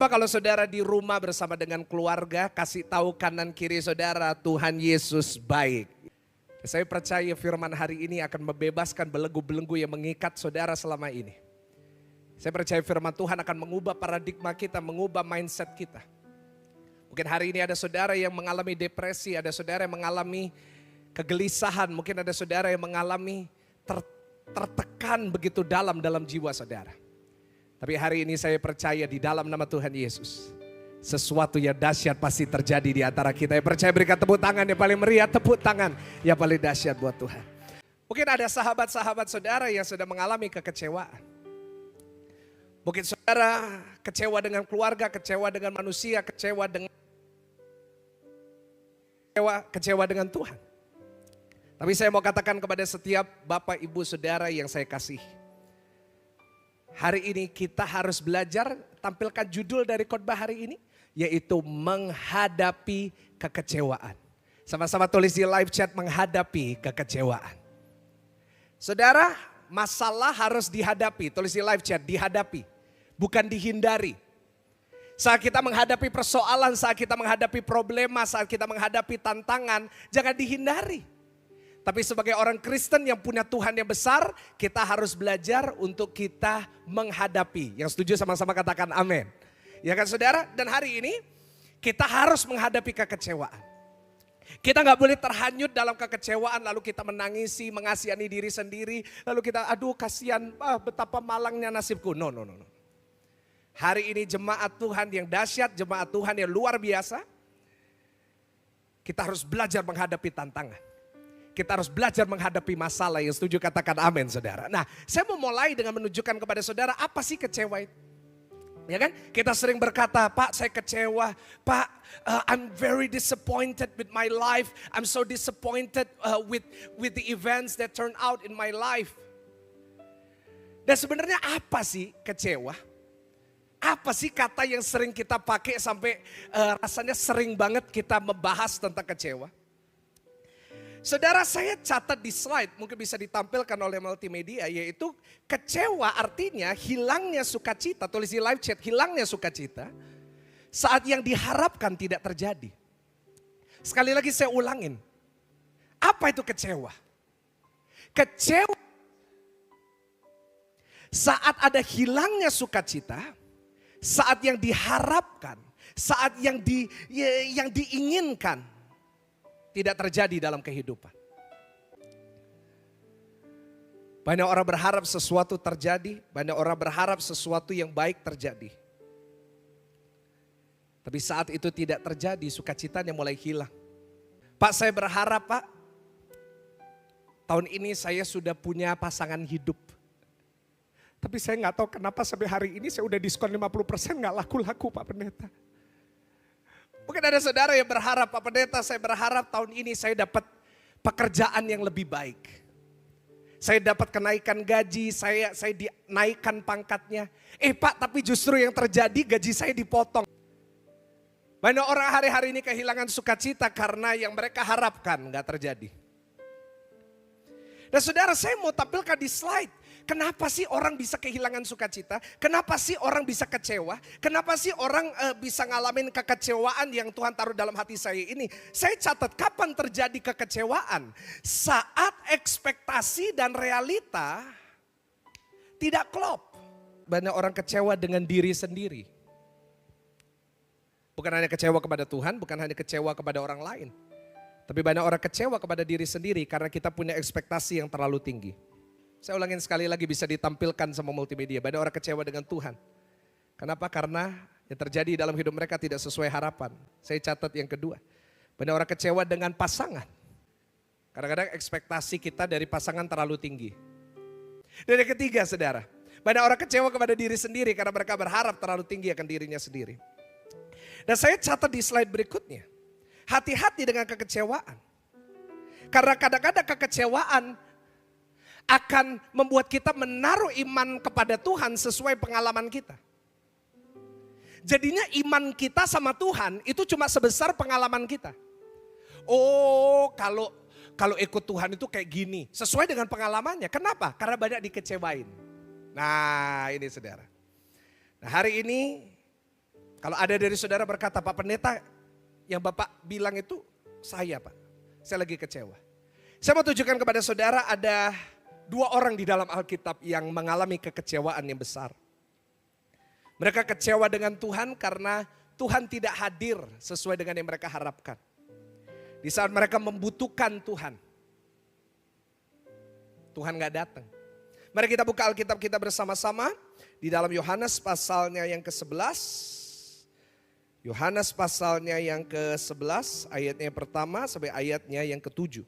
Apa kalau saudara di rumah bersama dengan keluarga, kasih tahu kanan kiri saudara, Tuhan Yesus baik. Saya percaya firman hari ini akan membebaskan belenggu-belenggu yang mengikat saudara selama ini. Saya percaya firman Tuhan akan mengubah paradigma kita, mengubah mindset kita. Mungkin hari ini ada saudara yang mengalami depresi, ada saudara yang mengalami kegelisahan, mungkin ada saudara yang mengalami tertekan begitu dalam jiwa saudara. Tapi hari ini saya percaya di dalam nama Tuhan Yesus, sesuatu yang dahsyat pasti terjadi di antara kita. Yang percaya berikan tepuk tangan yang paling meriah, tepuk tangan yang paling dahsyat buat Tuhan. Mungkin ada sahabat-sahabat saudara yang sudah mengalami kekecewaan. Mungkin saudara kecewa dengan keluarga, kecewa dengan manusia, kecewa dengan Tuhan. Tapi saya mau katakan kepada setiap bapak ibu saudara yang saya kasihi. Hari ini kita harus belajar, tampilkan judul dari khotbah hari ini, yaitu menghadapi kekecewaan. Sama-sama tulis di live chat, menghadapi kekecewaan. Saudara, masalah harus dihadapi, tulis di live chat, dihadapi, bukan dihindari. Saat kita menghadapi persoalan, saat kita menghadapi problema, saat kita menghadapi tantangan, jangan dihindari. Tapi sebagai orang Kristen yang punya Tuhan yang besar, kita harus belajar untuk kita menghadapi. Yang setuju sama-sama katakan amin. Ya kan saudara? Dan hari ini kita harus menghadapi kekecewaan. Kita gak boleh terhanyut dalam kekecewaan lalu kita menangisi, mengasihani diri sendiri. Lalu kita aduh kasihan, betapa malangnya nasibku. No. Hari ini jemaat Tuhan yang dahsyat, jemaat Tuhan yang luar biasa. Kita harus belajar menghadapi tantangan. Kita harus belajar menghadapi masalah. Yang setuju katakan amin saudara. Nah, saya mau mulai dengan menunjukkan kepada saudara apa sih kecewa itu. Ya kan? Kita sering berkata, Pak saya kecewa. Pak I'm very disappointed with my life. I'm so disappointed with the events that turn out in my life. Dan sebenarnya apa sih kecewa? Apa sih kata yang sering kita pakai sampai rasanya sering banget kita membahas tentang kecewa? Saudara, saya catat di slide, mungkin bisa ditampilkan oleh multimedia, yaitu kecewa artinya hilangnya sukacita. Tulis di live chat, hilangnya sukacita saat yang diharapkan tidak terjadi. Sekali lagi saya ulangin, apa itu kecewa? Kecewa saat ada hilangnya sukacita, saat yang diharapkan, saat yang diinginkan tidak terjadi dalam kehidupan. Banyak orang berharap sesuatu terjadi, banyak orang berharap sesuatu yang baik terjadi. Tapi saat itu tidak terjadi, sukacitanya mulai hilang. Pak saya berharap Pak, tahun ini saya sudah punya pasangan hidup. Tapi saya nggak tahu kenapa sampai hari ini saya udah diskon 50% nggak laku-laku Pak Pendeta. Mungkin ada saudara yang berharap, Pak Pendeta saya berharap tahun ini saya dapat pekerjaan yang lebih baik. Saya dapat kenaikan gaji, saya dinaikkan pangkatnya. Pak tapi justru yang terjadi gaji saya dipotong. Banyak orang hari-hari ini kehilangan sukacita karena yang mereka harapkan gak terjadi. Dan saudara saya mau tampilkan di slide. Kenapa sih orang bisa kehilangan sukacita? Kenapa sih orang bisa kecewa? Kenapa sih orang bisa ngalamin kekecewaan yang Tuhan taruh dalam hati saya ini? Saya catat kapan terjadi kekecewaan? Saat ekspektasi dan realita tidak klop. Banyak orang kecewa dengan diri sendiri. Bukan hanya kecewa kepada Tuhan, bukan hanya kecewa kepada orang lain. Tapi banyak orang kecewa kepada diri sendiri karena kita punya ekspektasi yang terlalu tinggi. Saya ulangin sekali lagi bisa ditampilkan sama multimedia. Banyak orang kecewa dengan Tuhan. Kenapa? Karena yang terjadi dalam hidup mereka tidak sesuai harapan. Saya catat yang kedua. Banyak orang kecewa dengan pasangan. Kadang-kadang ekspektasi kita dari pasangan terlalu tinggi. Dan yang ketiga saudara. Banyak orang kecewa kepada diri sendiri karena mereka berharap terlalu tinggi akan dirinya sendiri. Dan saya catat di slide berikutnya. Hati-hati dengan kekecewaan. Karena kadang-kadang kekecewaan akan membuat kita menaruh iman kepada Tuhan sesuai pengalaman kita. Jadinya iman kita sama Tuhan itu cuma sebesar pengalaman kita. Oh kalau ikut Tuhan itu kayak gini, sesuai dengan pengalamannya. Kenapa? Karena banyak dikecewain. Nah ini saudara. Nah hari ini Kalau ada dari saudara berkata, Pak Pendeta, yang Bapak bilang itu saya Pak. Saya lagi kecewa. Saya mau tunjukkan kepada saudara ada 2 orang di dalam Alkitab yang mengalami kekecewaan yang besar. Mereka kecewa dengan Tuhan karena Tuhan tidak hadir sesuai dengan yang mereka harapkan. Di saat mereka membutuhkan Tuhan, Tuhan gak datang. Mari kita buka Alkitab kita bersama-sama di dalam Yohanes pasalnya yang ke-11. Yohanes pasalnya yang ke-11, ayatnya yang pertama sampai ayatnya yang ke-7.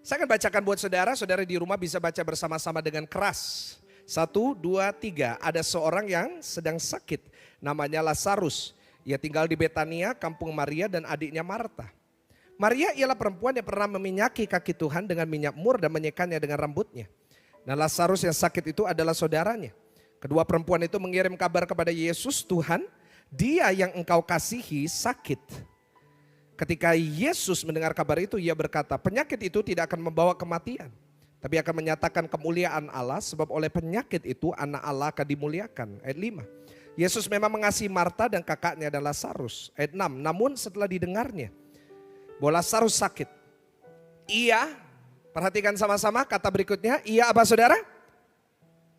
Saya akan bacakan buat saudara, saudara di rumah bisa baca bersama-sama dengan keras. 1, 2, 3, ada seorang yang sedang sakit, namanya Lazarus. Ia tinggal di Betania, kampung Maria dan adiknya Marta. Maria ialah perempuan yang pernah meminyaki kaki Tuhan dengan minyak mur dan menyekannya dengan rambutnya. Nah Lazarus yang sakit itu adalah saudaranya. Kedua perempuan itu mengirim kabar kepada Yesus, Tuhan, dia yang engkau kasihi sakit. Ketika Yesus mendengar kabar itu, ia berkata, penyakit itu tidak akan membawa kematian, tapi akan menyatakan kemuliaan Allah, sebab oleh penyakit itu anak Allah akan dimuliakan. Ayat 5. Yesus memang mengasihi Marta dan kakaknya dan Lazarus. Ayat 6. Namun setelah didengarnya bahwa Lazarus sakit, ia, perhatikan sama-sama kata berikutnya, ia apa saudara?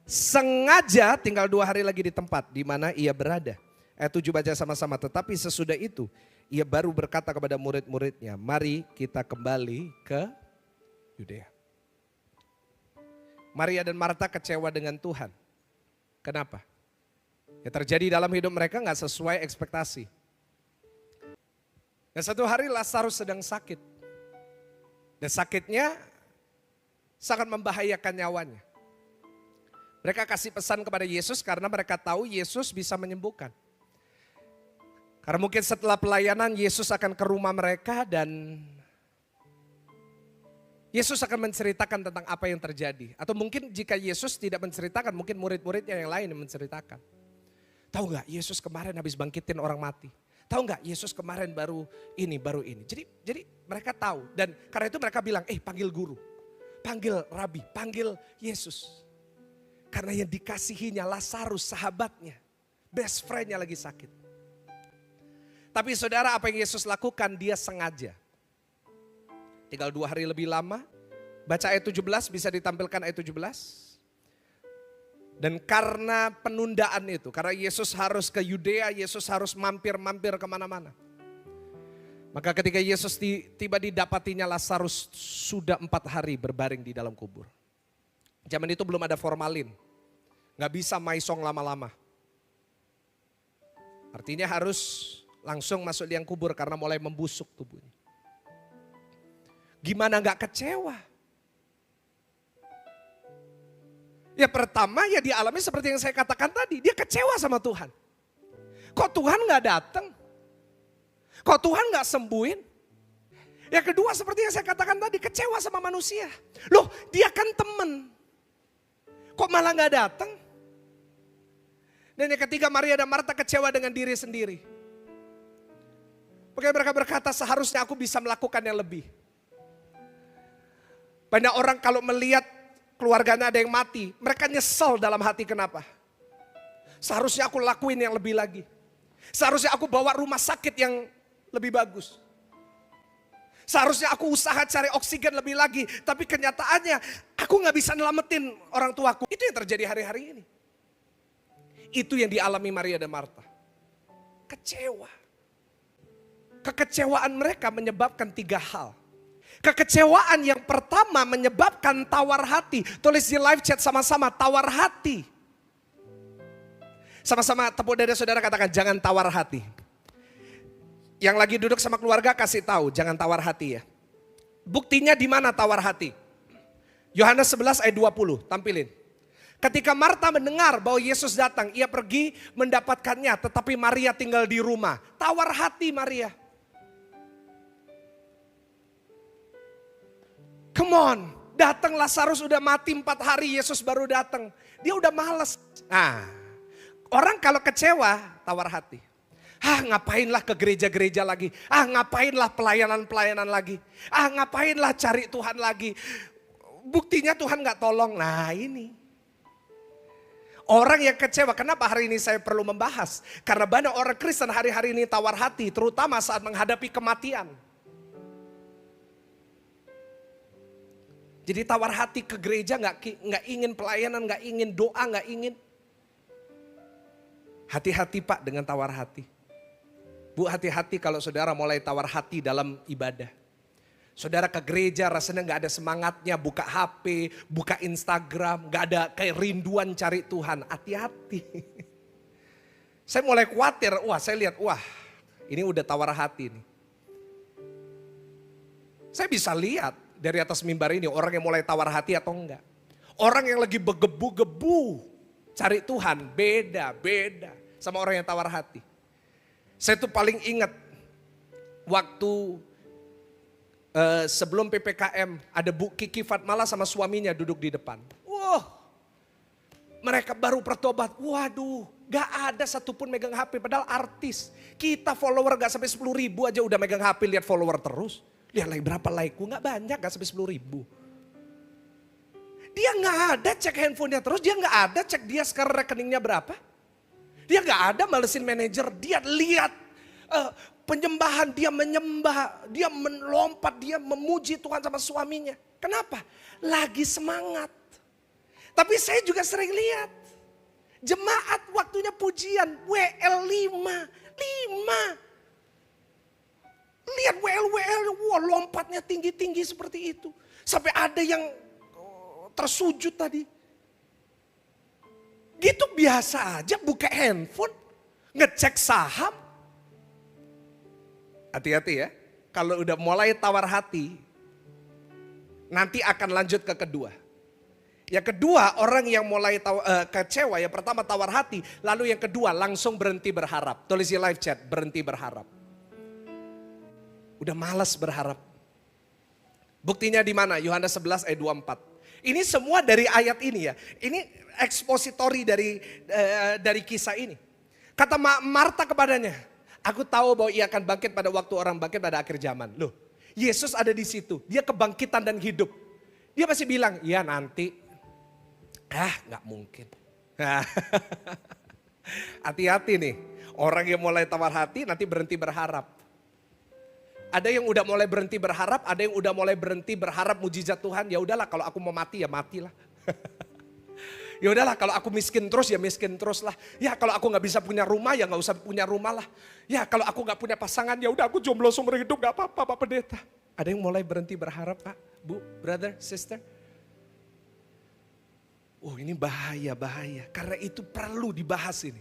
Sengaja tinggal 2 hari lagi di tempat di mana ia berada. Ayat 7 baca sama-sama. Tetapi sesudah itu ia baru berkata kepada murid-muridnya, mari kita kembali ke Yudea. Maria dan Marta kecewa dengan Tuhan. Kenapa? Ya terjadi dalam hidup mereka gak sesuai ekspektasi. Dan satu hari Lazarus sedang sakit. Dan sakitnya sangat membahayakan nyawanya. Mereka kasih pesan kepada Yesus karena mereka tahu Yesus bisa menyembuhkan. Karena mungkin setelah pelayanan Yesus akan ke rumah mereka dan Yesus akan menceritakan tentang apa yang terjadi. Atau mungkin jika Yesus tidak menceritakan, mungkin murid-muridnya yang lain yang menceritakan. Tahu gak Yesus kemarin habis bangkitin orang mati. Tahu gak Yesus kemarin baru ini. Jadi mereka tahu dan karena itu mereka bilang, panggil guru. Panggil Rabi, panggil Yesus. Karena yang dikasihinya Lazarus sahabatnya, best friendnya lagi sakit. Tapi saudara apa yang Yesus lakukan dia sengaja. Tinggal 2 hari lebih lama. Baca ayat 17 bisa ditampilkan ayat 17. Dan karena penundaan itu, karena Yesus harus ke Yudea, Yesus harus mampir-mampir kemana-mana. Maka ketika Yesus tiba didapatinya Lazarus sudah 4 hari berbaring di dalam kubur. Zaman itu belum ada formalin. Gak bisa maisong lama-lama. Artinya harus langsung masuk liang kubur karena mulai membusuk tubuhnya. Gimana gak kecewa? Ya pertama ya dialami seperti yang saya katakan tadi. Dia kecewa sama Tuhan. Kok Tuhan gak datang? Kok Tuhan gak sembuhin? Yang kedua seperti yang saya katakan tadi, kecewa sama manusia. Loh dia kan temen. Kok malah gak datang? Dan yang ketiga Maria dan Marta kecewa dengan diri sendiri. Makanya mereka berkata seharusnya aku bisa melakukan yang lebih. Banyak orang kalau melihat keluarganya ada yang mati, mereka nyesel dalam hati kenapa? Seharusnya aku lakuin yang lebih lagi. Seharusnya aku bawa rumah sakit yang lebih bagus. Seharusnya aku usaha cari oksigen lebih lagi. Tapi kenyataannya aku gak bisa nyelamatin orang tuaku. Itu yang terjadi hari-hari ini. Itu yang dialami Maria dan Marta. Kecewa. Kekecewaan mereka menyebabkan 3 hal. Kekecewaan yang pertama menyebabkan tawar hati. Tulis di live chat sama-sama, tawar hati. Sama-sama tepuk dada saudara katakan jangan tawar hati. Yang lagi duduk sama keluarga kasih tahu jangan tawar hati ya. Buktinya di mana tawar hati? Yohanes 11 ayat 20, tampilin. Ketika Marta mendengar bahwa Yesus datang, ia pergi mendapatkannya, tetapi Maria tinggal di rumah. Tawar hati Maria. Come on, datang Lazarus udah mati 4 hari, Yesus baru datang. Dia udah males. Nah, orang kalau kecewa, tawar hati. Ngapainlah ke gereja-gereja lagi. Ngapainlah pelayanan-pelayanan lagi. Ngapainlah cari Tuhan lagi. Buktinya Tuhan gak tolong. Nah ini. Orang yang kecewa, kenapa hari ini saya perlu membahas? Karena banyak orang Kristen hari-hari ini tawar hati, terutama saat menghadapi kematian. Jadi tawar hati ke gereja, nggak ingin pelayanan, nggak ingin doa, nggak ingin. Hati-hati Pak dengan tawar hati. Bu, hati-hati kalau saudara mulai tawar hati dalam ibadah. Saudara ke gereja rasanya nggak ada semangatnya, buka HP, buka Instagram, nggak ada kayak rinduan cari Tuhan. Hati-hati. Saya mulai khawatir, saya lihat, ini udah tawar hati nih. Saya bisa lihat dari atas mimbar ini orang yang mulai tawar hati atau enggak. Orang yang lagi begebu-gebu cari Tuhan, beda sama orang yang tawar hati. Saya tuh paling ingat waktu sebelum PPKM ada Bu Kiki Fatmala sama suaminya duduk di depan. Mereka baru bertobat. Waduh, gak ada satupun megang HP padahal artis. Kita follower gak sampai 10.000 aja udah megang HP lihat follower terus. Lihat like berapa like-ku, gak banyak, gak sampai 10.000. Dia gak ada cek handphonenya terus, dia gak ada cek dia sekarang rekeningnya berapa. Dia gak ada malesin manajer, dia lihat penyembahan, dia menyembah, dia melompat, dia memuji Tuhan sama suaminya. Kenapa? Lagi semangat. Tapi saya juga sering lihat jemaat waktunya pujian WL 5. Lihat WL, lompatnya tinggi-tinggi seperti itu. Sampai ada yang tersujud tadi. Gitu biasa aja buka handphone, ngecek saham. Hati-hati ya, kalau udah mulai tawar hati, nanti akan lanjut ke kedua. Yang kedua, orang yang mulai kecewa, yang pertama tawar hati, lalu yang kedua langsung berhenti berharap. Tulis di live chat, berhenti berharap. Udah malas berharap. Buktinya di mana? Yohanes 11 ayat 24. Ini semua dari ayat ini ya. Ini ekspositori dari kisah ini. Kata Marta kepadanya, aku tahu bahwa ia akan bangkit pada waktu orang bangkit pada akhir zaman. Loh, Yesus ada di situ. Dia kebangkitan dan hidup. Dia masih bilang, ya nanti. Gak mungkin. Hati-hati nih. Orang yang mulai tawar hati nanti berhenti berharap. Ada yang udah mulai berhenti berharap, ada yang udah mulai berhenti berharap mujizat Tuhan. Ya udahlah, kalau aku mau mati ya matilah. Ya udahlah, kalau aku miskin terus ya miskin terus lah. Ya kalau aku nggak bisa punya rumah ya nggak usah punya rumah lah. Ya kalau aku nggak punya pasangan ya udah aku jomblo seumur hidup, nggak apa-apa Pak Pendeta. Ada yang mulai berhenti berharap Pak, Bu, brother, sister. Ini bahaya. Karena itu perlu dibahas ini.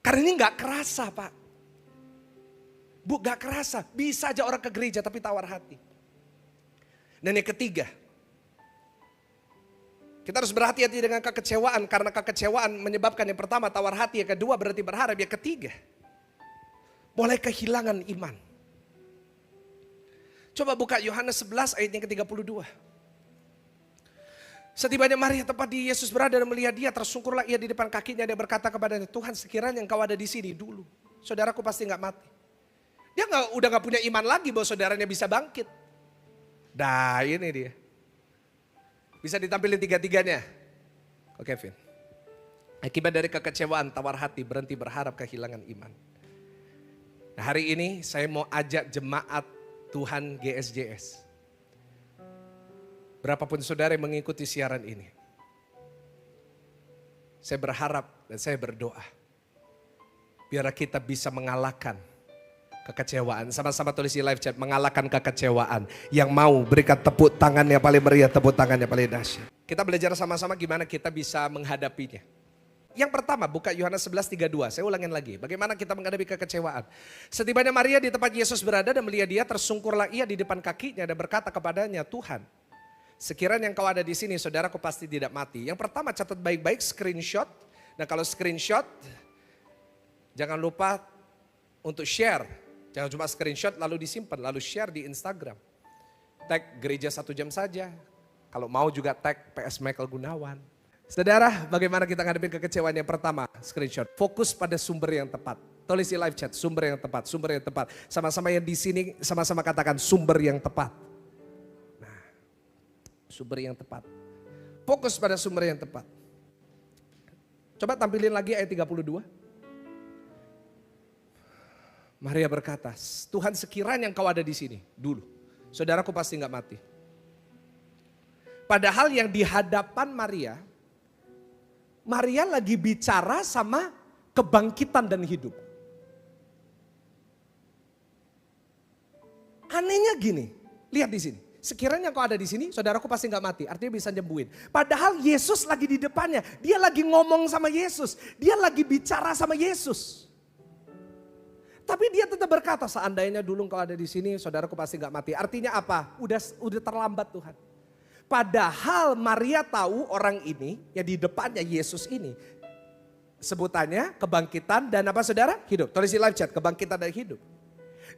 Karena ini nggak kerasa Pak. Bu, gak kerasa, bisa aja orang ke gereja tapi tawar hati. Dan yang ketiga, kita harus berhati-hati dengan kekecewaan. Karena kekecewaan menyebabkan yang pertama tawar hati, yang kedua berhenti berharap, yang ketiga mulai kehilangan iman. Coba buka Yohanes 11 ayat yang ke-32. Setibanya Maria tempat di Yesus berada dan melihat dia, tersungkurlah ia di depan kakinya. Dia berkata kepadanya, Tuhan sekiranya engkau ada di sini dulu, saudaraku pasti gak mati. Dia udah gak punya iman lagi bahwa saudaranya bisa bangkit. Nah ini dia. Bisa ditampilin tiga-tiganya. Oke Vin. Akibat dari kekecewaan, tawar hati, berhenti berharap, kehilangan iman. Nah hari ini saya mau ajak jemaat Tuhan GSJS. Berapapun saudara yang mengikuti siaran ini. Saya berharap dan saya berdoa. Biar kita bisa mengalahkan kekecewaan. Sama-sama tulis di live chat, mengalahkan kekecewaan. Yang mau berikan tepuk tangan yang paling meriah, tepuk tangan yang paling dahsyat. Kita belajar sama-sama gimana kita bisa menghadapinya. Yang pertama, buka Yohanes 11:32. Saya ulangin lagi. Bagaimana kita menghadapi kekecewaan. Setibanya Maria di tempat Yesus berada dan melihat dia, tersungkurlah ia di depan kakinya dan berkata kepadanya, Tuhan, sekiranya engkau ada di sini, saudaraku pasti tidak mati. Yang pertama, catat baik-baik, screenshot. Dan kalau screenshot, jangan lupa untuk share. Jangan cuma screenshot lalu disimpan, lalu share di Instagram. Tag gereja 1 jam saja. Kalau mau juga tag PS Michael Gunawan. Saudara, bagaimana kita ngadepin kekecewaan? Yang pertama, screenshot. Fokus pada sumber yang tepat. Tulis di live chat, sumber yang tepat, sumber yang tepat. Sama-sama yang di sini, sama-sama katakan sumber yang tepat. Nah, sumber yang tepat. Fokus pada sumber yang tepat. Coba tampilin lagi ayat 32. Maria berkata, Tuhan sekiranya engkau ada di sini dulu, saudaraku pasti nggak mati. Padahal yang di hadapan Maria, Maria lagi bicara sama kebangkitan dan hidup. Anehnya gini, lihat di sini. Sekiranya kau ada di sini, saudaraku pasti nggak mati. Artinya bisa nyembuhin. Padahal Yesus lagi di depannya. Dia lagi ngomong sama Yesus. Dia lagi bicara sama Yesus. Tapi dia tetap berkata, seandainya dulu kau ada di sini, saudaraku pasti nggak mati. Artinya apa? Udah terlambat Tuhan. Padahal Maria tahu orang ini, yang di depannya Yesus ini, sebutannya kebangkitan dan apa saudara? Hidup. Tulis di live chat, kebangkitan dan hidup.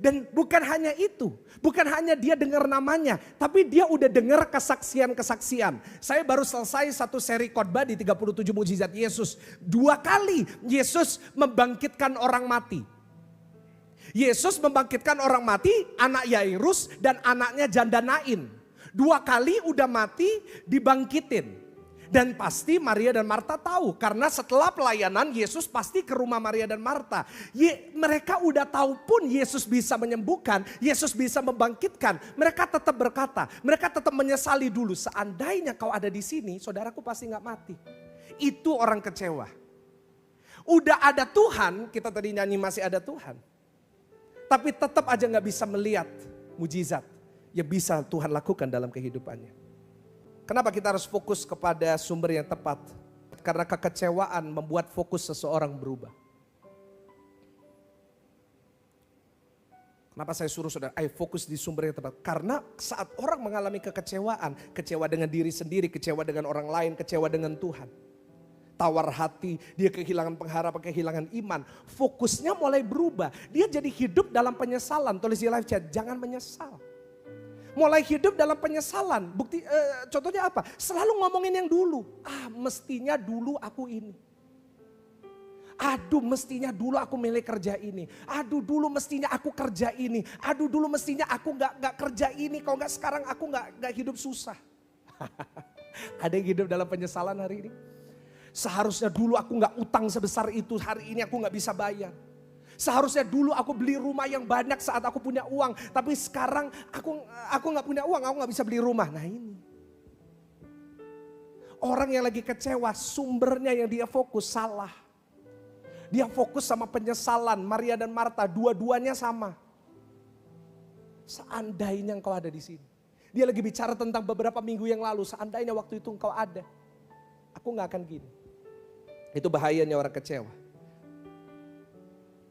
Dan bukan hanya itu, bukan hanya dia dengar namanya, tapi dia udah dengar kesaksian-kesaksian. Saya baru selesai satu seri khotbah di 37 mukjizat Yesus. 2 kali Yesus membangkitkan orang mati. Yesus membangkitkan orang mati, anak Yairus dan anaknya janda Nain. 2 kali udah mati dibangkitin. Dan pasti Maria dan Marta tahu. Karena setelah pelayanan Yesus pasti ke rumah Maria dan Marta. Mereka udah tahu pun Yesus bisa menyembuhkan. Yesus bisa membangkitkan. Mereka tetap berkata. Mereka tetap menyesali dulu. Seandainya kau ada di sini saudaraku pasti gak mati. Itu orang kecewa. Udah ada Tuhan. Kita tadi nyanyi masih ada Tuhan. Tapi tetap aja gak bisa melihat mujizat. Yang bisa Tuhan lakukan dalam kehidupannya. Kenapa kita harus fokus kepada sumber yang tepat? Karena kekecewaan membuat fokus seseorang berubah. Kenapa saya suruh saudara, ayo fokus di sumber yang tepat. Karena saat orang mengalami kekecewaan, kecewa dengan diri sendiri, kecewa dengan orang lain, kecewa dengan Tuhan. Tawar hati, dia kehilangan pengharapan, kehilangan iman. Fokusnya mulai berubah. Dia jadi hidup dalam penyesalan. Tulis di live chat, jangan menyesal. Mulai hidup dalam penyesalan. Bukti contohnya apa? Selalu ngomongin yang dulu. Mestinya dulu aku ini. Aduh, mestinya dulu aku milih kerja ini. Aduh, dulu mestinya aku kerja ini. Aduh, dulu mestinya aku nggak kerja ini. Kalau nggak sekarang aku nggak hidup susah. Ada yang hidup dalam penyesalan hari ini. Seharusnya dulu aku nggak utang sebesar itu. Hari ini aku nggak bisa bayar. Seharusnya dulu aku beli rumah yang banyak saat aku punya uang. Tapi sekarang aku gak punya uang, aku gak bisa beli rumah. Nah ini. Orang yang lagi kecewa, sumbernya yang dia fokus salah. Dia fokus sama penyesalan. Maria dan Marta, dua-duanya sama. Seandainya engkau ada di sini. Dia lagi bicara tentang beberapa minggu yang lalu. Seandainya waktu itu engkau ada. Aku gak akan gini. Itu bahayanya orang kecewa.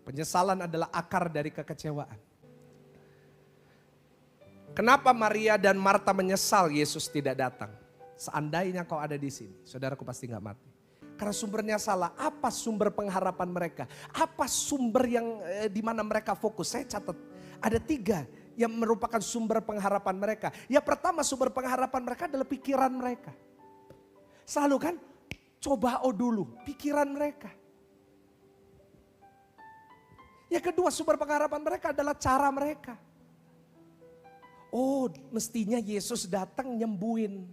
Penyesalan adalah akar dari kekecewaan. Kenapa Maria dan Marta menyesal Yesus tidak datang? Seandainya kau ada di sini, saudaraku pasti gak mati. Karena sumbernya salah. Apa sumber pengharapan mereka? Apa sumber yang di mana mereka fokus? Saya catat ada 3 yang merupakan sumber pengharapan mereka. Yang pertama sumber pengharapan mereka adalah pikiran mereka. Selalu kan, coba dulu pikiran mereka. Yang kedua sumber pengharapan mereka adalah cara mereka. Oh, mestinya Yesus datang nyembuhin.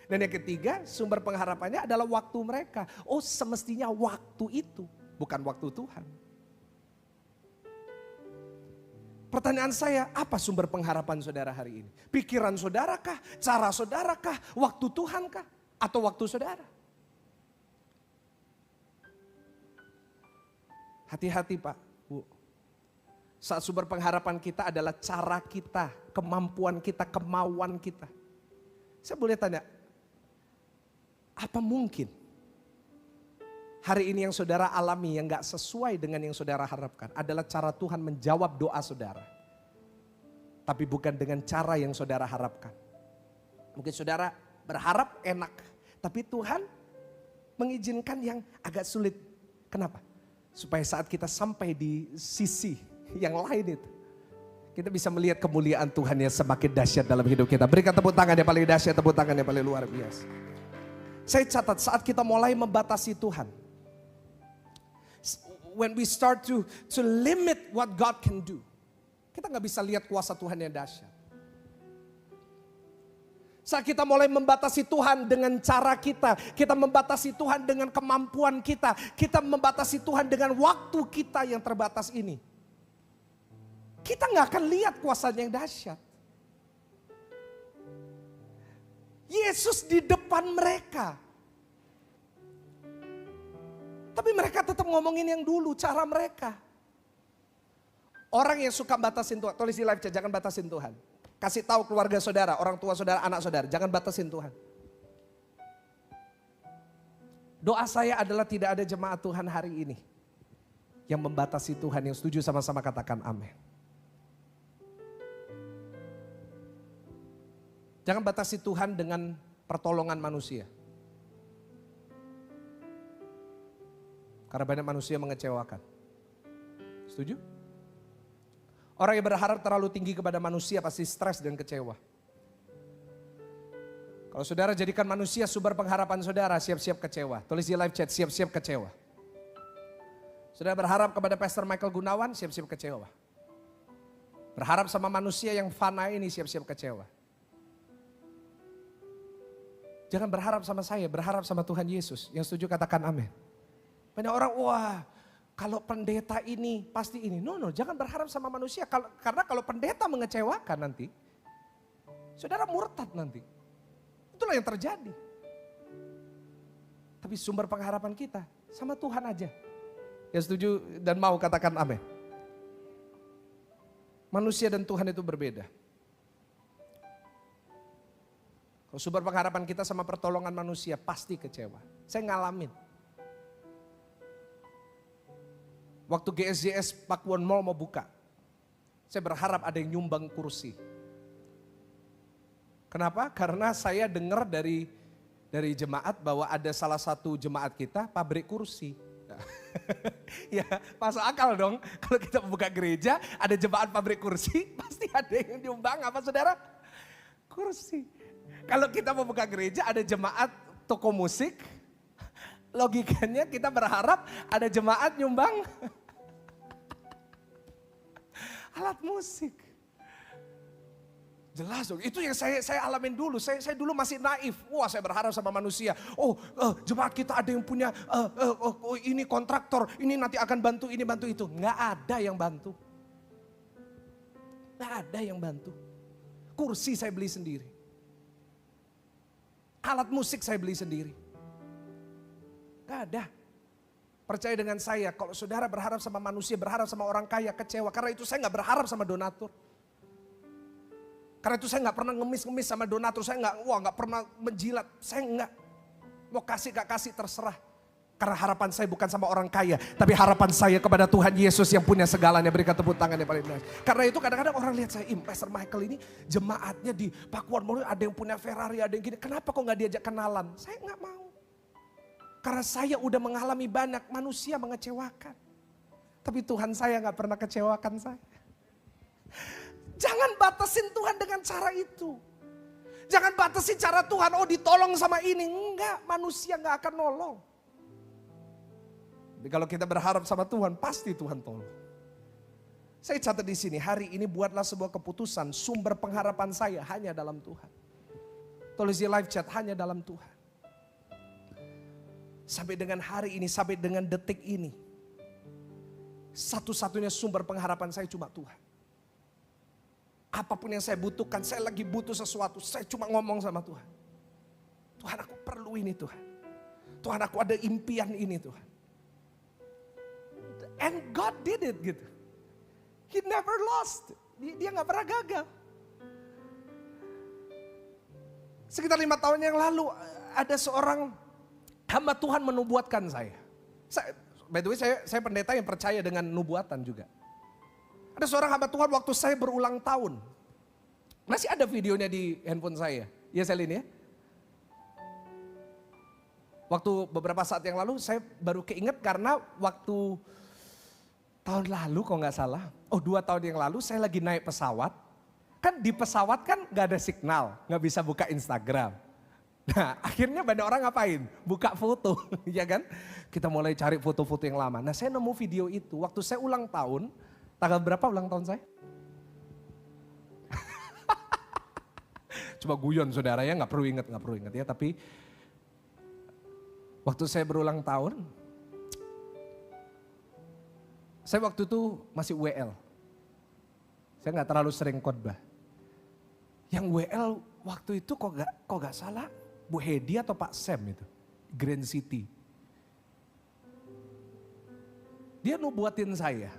Dan yang ketiga sumber pengharapannya adalah waktu mereka. Oh, semestinya waktu itu bukan waktu Tuhan. Pertanyaan saya, apa sumber pengharapan saudara hari ini? Pikiran saudarakah? Cara saudarakah? Waktu Tuhankah? Atau waktu saudara? Hati-hati Pak. Bu, saat sumber pengharapan kita adalah cara kita, kemampuan kita, kemauan kita. Saya boleh tanya, apa mungkin hari ini yang saudara alami yang gak sesuai dengan yang saudara harapkan adalah cara Tuhan menjawab doa saudara. Tapi bukan dengan cara yang saudara harapkan. Mungkin saudara berharap enak, tapi Tuhan mengizinkan yang agak sulit. Kenapa? Supaya saat kita sampai di sisi yang lain itu. Kita bisa melihat kemuliaan Tuhan yang semakin dahsyat dalam hidup kita. Berikan tepuk tangan yang paling dahsyat, tepuk tangan yang paling luar biasa. Saya catat saat kita mulai membatasi Tuhan. When we start to limit what God can do. Kita gak bisa lihat kuasa Tuhan yang dahsyat. Saat kita mulai membatasi Tuhan dengan cara kita membatasi Tuhan dengan kemampuan kita membatasi Tuhan dengan waktu kita yang terbatas ini. Kita nggak akan lihat kuasanya yang dahsyat. Yesus di depan mereka. Tapi mereka tetap ngomongin yang dulu, cara mereka. Orang yang suka batasin Tuhan, tulis di live chat, jangan batasin Tuhan. Kasih tahu keluarga saudara, orang tua saudara, anak saudara, jangan batasin Tuhan. Doa saya adalah tidak ada jemaat Tuhan hari ini yang membatasi Tuhan. Yang setuju sama-sama katakan amin. Jangan batasi Tuhan dengan pertolongan manusia. Karena banyak manusia mengecewakan. Setuju? Orang yang berharap terlalu tinggi kepada manusia pasti stres dan kecewa. Kalau saudara jadikan manusia sumber pengharapan saudara, siap-siap kecewa. Tulis di live chat, siap-siap kecewa. Saudara berharap kepada Pastor Michael Gunawan, siap-siap kecewa. Berharap sama manusia yang fana ini, siap-siap kecewa. Jangan berharap sama saya, berharap sama Tuhan Yesus. Yang setuju katakan amin. Banyak orang, wah kalau pendeta ini pasti ini. No, jangan berharap sama manusia. Karena kalau pendeta mengecewakan nanti, saudara murtad nanti. Itulah yang terjadi. Tapi sumber pengharapan kita sama Tuhan aja. Yang setuju dan mau katakan amin. Manusia dan Tuhan itu berbeda. Kalau sumber pengharapan kita sama pertolongan manusia pasti kecewa. Saya ngalamin. Waktu GSJS Pakuwon Mall mau buka, saya berharap ada yang nyumbang kursi. Kenapa? Karena saya dengar dari jemaat bahwa ada salah satu jemaat kita pabrik kursi. Nah, ya masuk akal dong. Kalau kita membuka gereja, ada jemaat pabrik kursi, pasti ada yang nyumbang apa saudara? Kursi. Kalau kita membuka gereja, ada jemaat toko musik, logikanya kita berharap ada jemaat nyumbang alat musik. Jelas dong, itu yang saya alamin dulu. Saya dulu masih naif. Wah, saya berharap sama manusia. Jemaat kita ada yang punya ini kontraktor, ini nanti akan bantu ini bantu itu. Nggak ada yang bantu. Nggak ada yang bantu. Kursi saya beli sendiri. Alat musik saya beli sendiri. Nggak ada. Percaya dengan saya, kalau saudara berharap sama manusia, berharap sama orang kaya, kecewa. Karena itu saya nggak berharap sama donatur. Karena itu saya nggak pernah ngemis-ngemis sama donatur. Saya nggak pernah menjilat. Saya nggak mau kasih gak kasih terserah. Karena harapan saya bukan sama orang kaya, tapi harapan saya kepada Tuhan Yesus yang punya segalanya. Berikan tepuk tangan yang paling baik. Karena itu kadang-kadang orang lihat saya, Pastor Michael ini jemaatnya di Pakuwon Mall, ada yang punya Ferrari, ada yang gini. Kenapa kok nggak diajak kenalan? Saya nggak mau. Karena saya udah mengalami banyak manusia mengecewakan. Tapi Tuhan saya gak pernah kecewakan saya. Jangan batasin Tuhan dengan cara itu. Jangan batasin cara Tuhan, ditolong sama ini. Enggak, manusia gak akan nolong. Tapi kalau kita berharap sama Tuhan, pasti Tuhan tolong. Saya catat di sini, hari ini buatlah sebuah keputusan. Sumber pengharapan saya hanya dalam Tuhan. Tulis di live chat, hanya dalam Tuhan. Sampai dengan hari ini, sampai dengan detik ini. Satu-satunya sumber pengharapan saya cuma Tuhan. Apapun yang saya butuhkan, saya lagi butuh sesuatu, saya cuma ngomong sama Tuhan. Tuhan, aku perlu ini Tuhan. Tuhan, aku ada impian ini Tuhan. And God did it gitu. He never lost. Dia gak pernah gagal. Sekitar 5 tahun yang lalu ada seorang hamba Tuhan menubuatkan saya. By the way saya pendeta yang percaya dengan nubuatan juga. Ada seorang hamba Tuhan waktu saya berulang tahun. Masih ada videonya di handphone saya. Ya Selin ya. Waktu beberapa saat yang lalu saya baru keinget karena waktu tahun lalu kok gak salah. 2 tahun yang lalu saya lagi naik pesawat. Kan di pesawat kan gak ada signal. Gak bisa buka Instagram. Nah akhirnya banyak orang ngapain? Buka foto, ya kan? Kita mulai cari foto-foto yang lama. Nah saya nemu video itu, waktu saya ulang tahun, tanggal berapa ulang tahun saya? Coba guyon saudara ya, nggak perlu ingat ya. Tapi waktu saya berulang tahun, saya waktu itu masih WL. Saya nggak terlalu sering khotbah. Yang WL waktu itu kok gak salah Bu Hedi atau Pak Sam itu, Grand City. Dia nubuatin saya,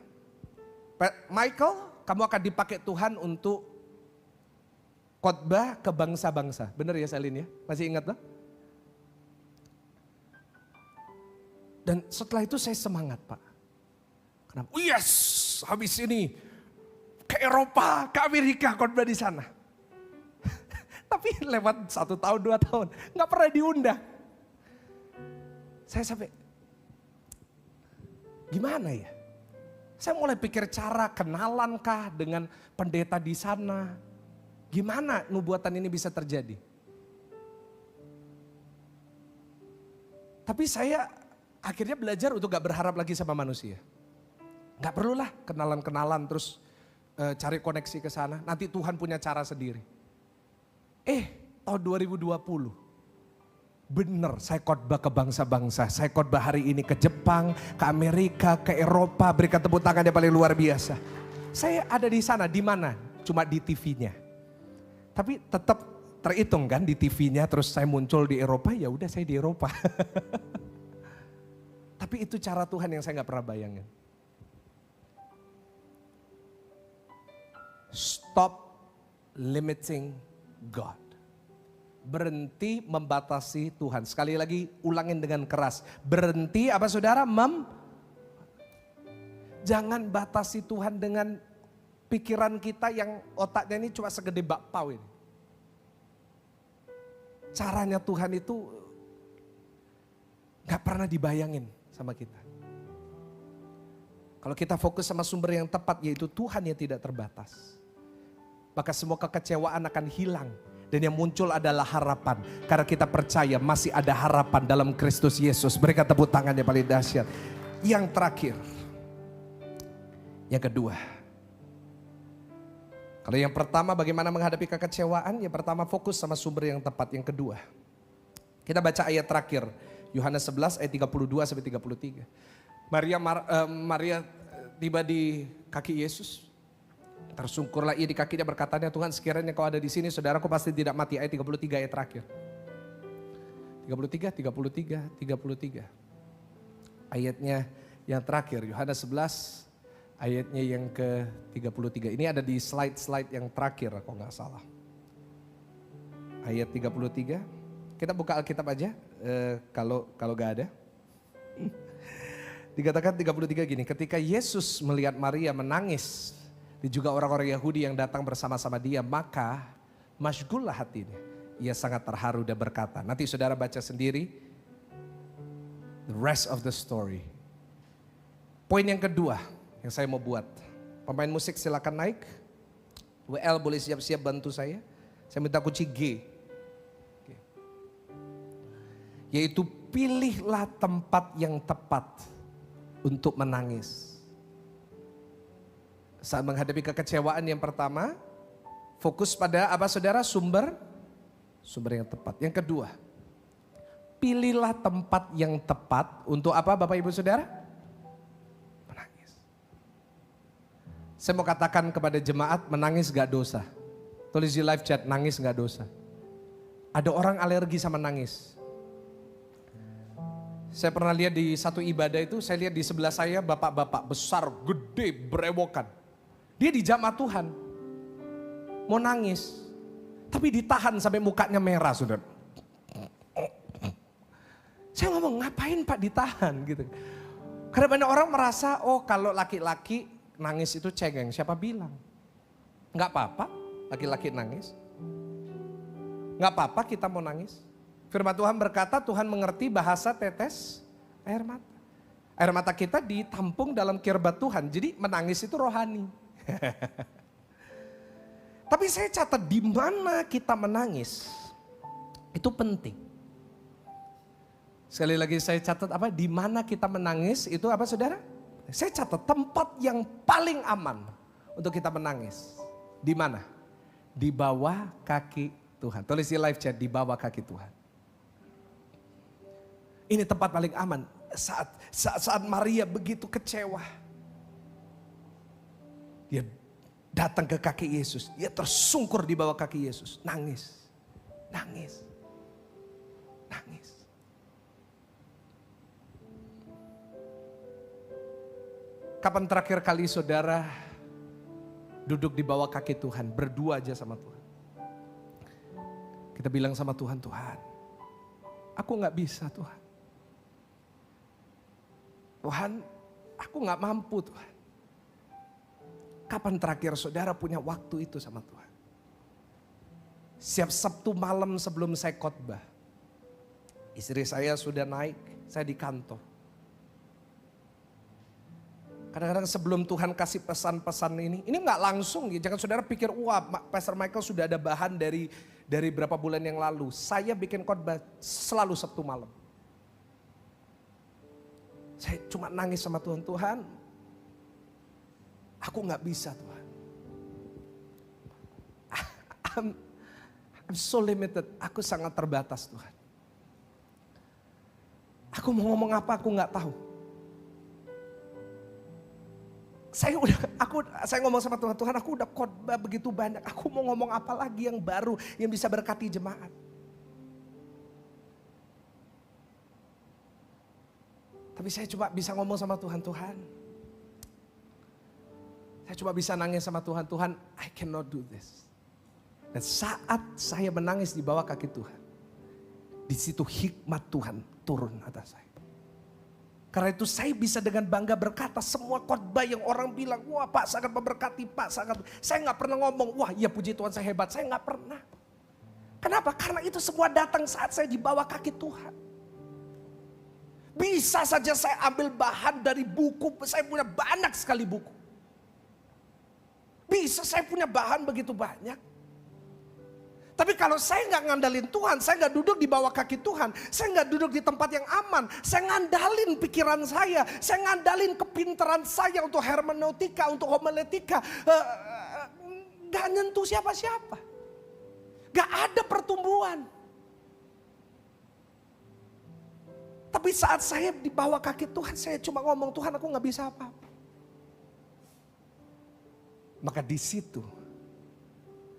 Michael, kamu akan dipakai Tuhan untuk khotbah ke bangsa-bangsa. Bener ya Selin ya? Masih ingat loh? Dan setelah itu saya semangat Pak. Kenapa? Yes, habis ini ke Eropa, ke Amerika khotbah di sana. Tapi lewat 1 tahun, 2 tahun, nggak pernah diundang. Saya sampai, gimana ya? Saya mulai pikir cara kenalankah dengan pendeta di sana. Gimana nubuatan ini bisa terjadi? Tapi saya akhirnya belajar untuk gak berharap lagi sama manusia. Gak perlulah kenalan-kenalan terus cari koneksi ke sana. Nanti Tuhan punya cara sendiri. Tahun 2020. Bener, saya khotbah ke bangsa-bangsa. Saya khotbah hari ini ke Jepang, ke Amerika, ke Eropa. Berikan tepuk tangan yang paling luar biasa. Saya ada di sana, di mana? Cuma di TV-nya. Tapi tetap terhitung kan di TV-nya. Terus saya muncul di Eropa, ya udah saya di Eropa. Tapi itu cara Tuhan yang saya nggak pernah bayangin. Stop limiting God. Berhenti membatasi Tuhan. Sekali lagi ulangin dengan keras. Berhenti apa saudara? Jangan batasi Tuhan dengan pikiran kita yang otaknya ini cuma segede bakpao ini. Caranya Tuhan itu gak pernah dibayangin sama kita. Kalau kita fokus sama sumber yang tepat yaitu Tuhan yang tidak terbatas. Maka semua kekecewaan akan hilang. Dan yang muncul adalah harapan. Karena kita percaya masih ada harapan dalam Kristus Yesus. Berikan tepuk tangan yang paling dahsyat. Yang terakhir. Yang kedua. Kalau yang pertama bagaimana menghadapi kekecewaan. Yang pertama fokus sama sumber yang tepat. Yang kedua. Kita baca ayat terakhir. Yohanes 11 ayat 32 sampai 33. Maria tiba di kaki Yesus. Tersungkurlah ia di kakinya berkatanya, Tuhan sekiranya kau ada di sini saudaraku pasti tidak mati. Ayat 33 ayat terakhir. 33. Ayatnya yang terakhir Yohanes 11 ayatnya yang ke-33. Ini ada di slide-slide yang terakhir kalau nggak salah. Ayat 33. Kita buka Alkitab aja kalau nggak ada. Dikatakan 33 gini, ketika Yesus melihat Maria menangis dan juga orang-orang Yahudi yang datang bersama-sama dia, maka masyghullah hatinya. Ia sangat terharu dan berkata, nanti saudara baca sendiri, the rest of the story. Poin yang kedua yang saya mau buat. Pemain musik silakan naik. WL boleh siap-siap bantu saya. Saya minta kunci G. Yaitu pilihlah tempat yang tepat untuk menangis. Saat menghadapi kekecewaan yang pertama, fokus pada apa saudara? Sumber yang tepat. Yang kedua, pilihlah tempat yang tepat untuk apa Bapak Ibu Saudara? Menangis. Saya mau katakan kepada jemaat, menangis gak dosa. Tulis di live chat, nangis gak dosa. Ada orang alergi sama nangis. Saya pernah lihat di satu ibadah itu, saya lihat di sebelah saya bapak-bapak besar, gede, berewokan. Dia di jamaah Tuhan, mau nangis, tapi ditahan sampai mukanya merah saudara. Saya ngomong ngapain Pak ditahan gitu. Karena banyak orang merasa oh kalau laki-laki nangis itu cengeng, siapa bilang? Nggak apa-apa laki-laki nangis. Nggak apa-apa kita mau nangis. Firman Tuhan berkata Tuhan mengerti bahasa tetes air mata. Air mata kita ditampung dalam kirbat Tuhan, jadi menangis itu rohani. Tapi saya catat di mana kita menangis itu penting. Sekali lagi saya catat apa? Di mana kita menangis itu apa saudara? Saya catat tempat yang paling aman untuk kita menangis. Di mana? Di bawah kaki Tuhan. Tulis di live chat, di bawah kaki Tuhan. Ini tempat paling aman. Saat Maria begitu kecewa, dia datang ke kaki Yesus. Dia tersungkur di bawah kaki Yesus. Nangis. Nangis. Nangis. Kapan terakhir kali saudara duduk di bawah kaki Tuhan, berdua aja sama Tuhan? Kita bilang sama Tuhan, Tuhan, aku gak bisa Tuhan. Tuhan, aku gak mampu Tuhan. Kapan terakhir saudara punya waktu itu sama Tuhan? Siap Sabtu malam sebelum saya khotbah, istri saya sudah naik, saya di kantor. Kadang-kadang sebelum Tuhan kasih pesan-pesan ini gak langsung ya. Jangan saudara pikir, wah Pastor Michael sudah ada bahan dari berapa bulan yang lalu. Saya bikin khotbah selalu Sabtu malam. Saya cuma nangis sama Tuhan, Tuhan aku gak bisa Tuhan. I'm so limited, aku sangat terbatas Tuhan. Aku mau ngomong apa aku gak tahu. Saya ngomong sama Tuhan, Tuhan aku udah khotbah begitu banyak. Aku mau ngomong apa lagi yang baru yang bisa berkati jemaat. Tapi saya coba bisa ngomong sama Tuhan, Tuhan. Saya coba bisa nangis sama Tuhan, Tuhan I cannot do this. Dan saat saya menangis di bawah kaki Tuhan, di situ hikmat Tuhan turun atas saya. Karena itu saya bisa dengan bangga berkata semua khotbah yang orang bilang, wah Pak sangat memberkati, Pak sangat. Saya gak pernah ngomong, wah iya puji Tuhan saya hebat, saya gak pernah. Kenapa? Karena itu semua datang saat saya di bawah kaki Tuhan. Bisa saja saya ambil bahan dari buku, saya punya banyak sekali buku. Bisa saya punya bahan begitu banyak. Tapi kalau saya nggak ngandalin Tuhan, saya nggak duduk di bawah kaki Tuhan, saya nggak duduk di tempat yang aman, saya ngandalin pikiran saya ngandalin kepintaran saya untuk hermeneutika, untuk homiletika, nggak nyentuh siapa-siapa, nggak ada pertumbuhan. Tapi saat saya di bawah kaki Tuhan, saya cuma ngomong, Tuhan aku nggak bisa apa-apa. Maka di situ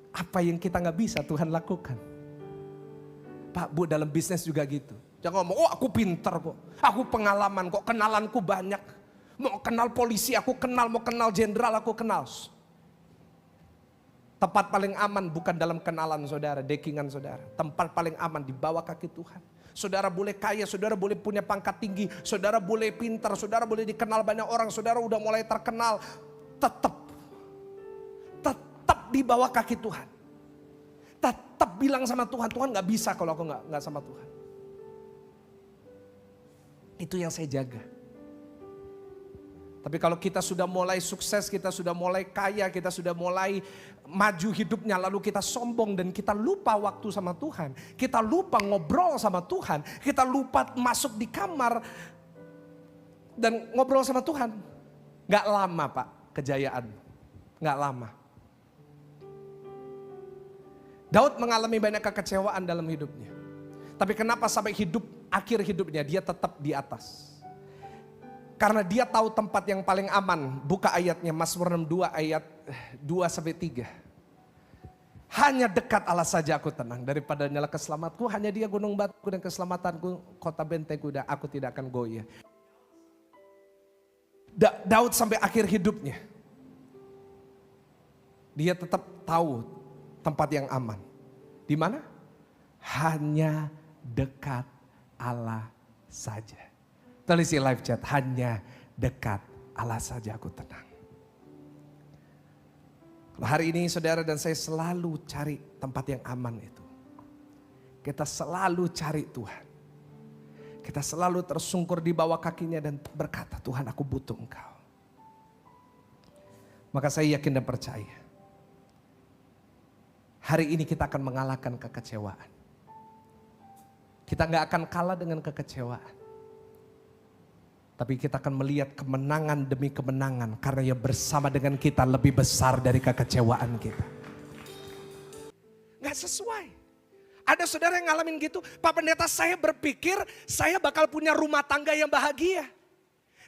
apa yang kita nggak bisa Tuhan lakukan. Pak Bu dalam bisnis juga gitu. Jangan ngomong, oh aku pinter kok, aku pengalaman kok, kenalanku banyak. Mau kenal polisi aku kenal, mau kenal jenderal aku kenal. Tempat paling aman bukan dalam kenalan saudara, dekingan saudara. Tempat paling aman di bawah kaki Tuhan. Saudara boleh kaya, saudara boleh punya pangkat tinggi, saudara boleh pintar, saudara boleh dikenal banyak orang, saudara udah mulai terkenal. Tetap di bawah kaki Tuhan. Tetap bilang sama Tuhan, Tuhan gak bisa kalau aku gak sama Tuhan. Itu yang saya jaga. Tapi kalau kita sudah mulai sukses, kita sudah mulai kaya, kita sudah mulai maju hidupnya, lalu kita sombong dan kita lupa waktu sama Tuhan. Kita lupa ngobrol sama Tuhan. Kita lupa masuk di kamar dan ngobrol sama Tuhan. Gak lama Pak kejayaan. Gak lama. Daud mengalami banyak kekecewaan dalam hidupnya. Tapi kenapa sampai akhir hidupnya dia tetap di atas? Karena dia tahu tempat yang paling aman. Buka ayatnya Mazmur 62 ayat 2-3. Hanya dekat Allah saja aku tenang. Daripada nyala keselamatanku, hanya dia gunung batuku dan keselamatanku, kota bentengku dan aku tidak akan goyah. Daud sampai akhir hidupnya, dia tetap tahu tempat yang aman. Di mana? Hanya dekat Allah saja. Tulis di live chat, hanya dekat Allah saja aku tenang. Hari ini saudara dan saya selalu cari tempat yang aman itu. Kita selalu cari Tuhan. Kita selalu tersungkur di bawah kakinya dan berkata, Tuhan aku butuh Engkau. Maka saya yakin dan percaya, hari ini kita akan mengalahkan kekecewaan. Kita gak akan kalah dengan kekecewaan. Tapi kita akan melihat kemenangan demi kemenangan. Karena yang bersama dengan kita lebih besar dari kekecewaan kita. Gak sesuai. Ada saudara yang ngalamin gitu, Pak Pendeta saya berpikir saya bakal punya rumah tangga yang bahagia.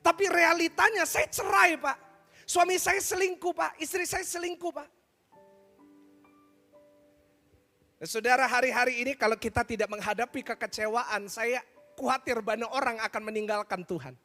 Tapi realitanya saya cerai Pak. Suami saya selingkuh Pak, istri saya selingkuh Pak. Saudara, hari-hari ini kalau kita tidak menghadapi kekecewaan, saya khawatir banyak orang akan meninggalkan Tuhan.